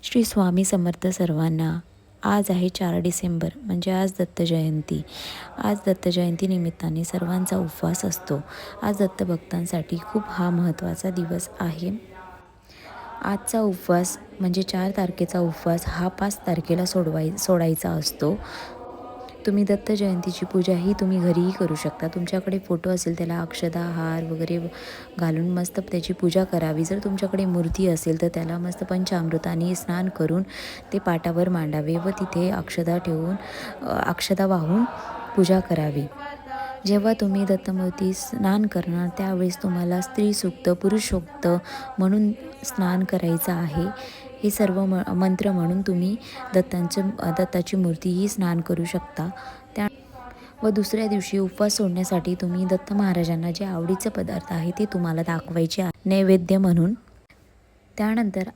श्री स्वामी समर्थ सर्वांना. आज आहे 4 डिसेंबर म्हणजे आज दत्त जयंती. आज दत्त जयंती निमित्ताने सर्वांचा उपवास असतो. आज दत्तभक्तांसाठी खूप हा महत्त्वाचा दिवस आहे. आजचा उपवास म्हणजे 4 तारखेचा उपवास हा 5 तारखेला सोडायचा असतो. तुम्ही दत्त जयंतीची पूजा ही तुम्ही घरीही करू शकता. तुमच्याकडे फोटो असेल त्याला अक्षदा, हार वगैरे घालून मस्त त्याची पूजा करावी. जर तुमच्याकडे मूर्ती असेल तर त्याला मस्त पंचामृताने स्नान करून ते पाटावर मांडावे व तिथे अक्षदा ठेवून अक्षदा वाहून पूजा करावी. जेव्हा तुम्ही दत्तमूर्ती स्नान करणार त्यावेळेस तुम्हाला स्त्री सूक्त, पुरुष सूक्त म्हणून स्नान करायचं आहे. हे सर्व मंत्र म्हणून तुम्ही दत्ताची मूर्तीही स्नान करू शकता. व दुसऱ्या दिवशी उपवास सोडण्यासाठी तुम्ही दत्त महाराजांना जे आवडीचे पदार्थ आहे ते तुम्हाला दाखवायचे आहे नैवेद्य म्हणून. त्यानंतर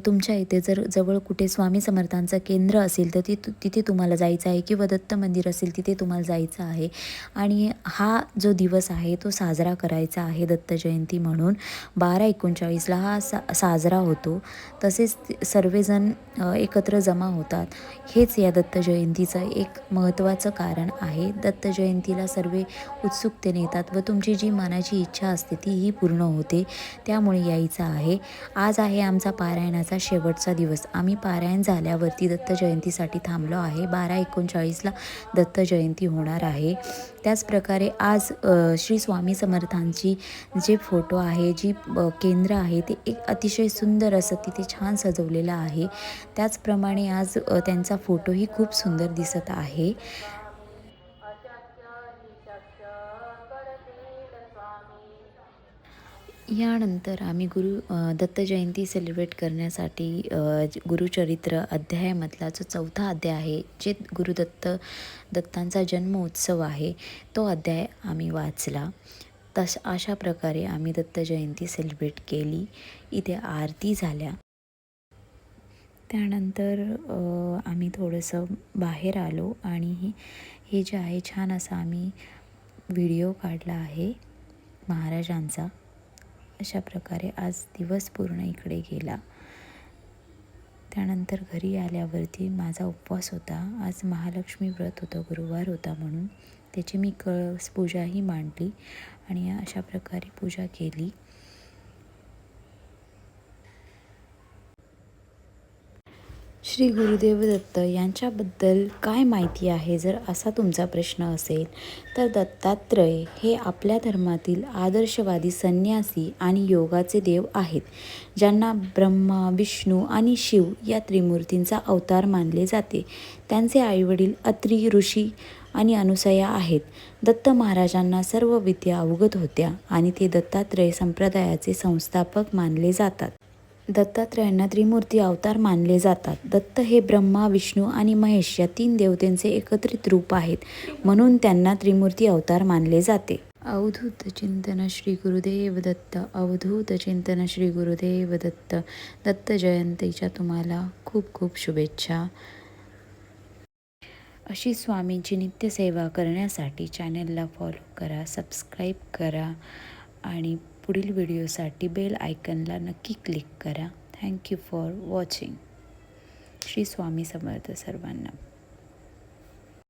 तुमच्या इथे जर जवळ कुठे स्वामी समर्थांचं केंद्र असेल तर तिथे तुम्हाला जायचं आहे किंवा दत्त मंदिर असेल तिथे तुम्हाला जायचं आहे आणि हा जो दिवस आहे तो साजरा करायचा आहे दत्त जयंती म्हणून. 12/19 हा साजरा होतो. तसेच सर्वजण एकत्र जमा होतात. हेच या दत्त जयंतीचं एक महत्त्वाचं कारण आहे. दत्त जयंतीला सर्व उत्सुकतेने येतात व तुमची जी मनाची इच्छा असते तीही पूर्ण होते. त्यामुळे यायचं आहे. आज आहे आमचा पारायणाचा शेवटचा दिवस. आम्ही पारायण झाल्यावरती दत्त जयंतीसाठी थांबलो आहे. 12/19 दत्त जयंती होणार आहे. त्याचप्रकारे आज श्री स्वामी समर्थांची जे फोटो आहे, जी केंद्र आहे ते एक अतिशय सुंदर असं तिथे छान सजवलेलं आहे. त्याचप्रमाणे आज त्यांचा फोटोही खूप सुंदर दिसत आहे. यानंतर आम्ही दत्त जयंती सेलिब्रेट करण्यासाठी गुरुचरित्र अध्यायामधला जो 4था अध्याय आहे, जे दत्तांचा जन्म उत्सव आहे, तो अध्याय आम्ही वाचला. अशा प्रकारे आम्ही दत्त जयंती सेलिब्रेट केली. इथे आरती झाल्या. त्यानंतर आम्ही थोडंसं बाहेर आलो आणि हे जे आहे छान असा आम्ही व्हिडिओ काढला आहे महाराजांचा. अशा प्रकारे आज दिवस पूर्ण इकडे गेला. त्यानंतर घरी आल्यावरती माझा उपवास होता. आज महालक्ष्मी व्रत होतं, गुरुवार होता म्हणून त्याची मी कळस पूजाही मांडली आणि अशा प्रकारे पूजा केली. श्री गुरुदेव दत्त यांच्याबद्दल काय माहिती आहे जर असा तुमचा प्रश्न असेल तर दत्तात्रय हे आपल्या धर्मातील आदर्शवादी संन्यासी आणि योगाचे देव आहेत, ज्यांना ब्रह्मा, विष्णू आणि शिव या त्रिमूर्तींचा अवतार मानले जाते. त्यांचे आईवडील अत्री ऋषी आणि अनुसया आहेत. दत्त महाराजांना सर्व विद्या अवगत होत्या आणि ते दत्तात्रय संप्रदायाचे संस्थापक मानले जातात. दत्तात्रयांना त्रिमूर्ती अवतार मानले जातात. दत्त हे ब्रह्मा, विष्णू आणि महेश या 3 देवतेंचे एकत्रित रूप आहेत, म्हणून त्यांना त्रिमूर्ती अवतार मानले जाते. अवधूत चिंतन श्री गुरुदेव दत्त. अवधूत चिंतन श्री गुरुदेव दत्त. दत्त जयंतीच्या तुम्हाला खूप खूप शुभेच्छा. अशी स्वामींची नित्यसेवा करण्यासाठी चॅनलला फॉलो करा, सबस्क्राईब करा आणि पुढील व्हिडिओसाठी बेल आयकनला नक्की क्लिक करा. Thank you for watching. Shri Swami Samarth सर्वांना.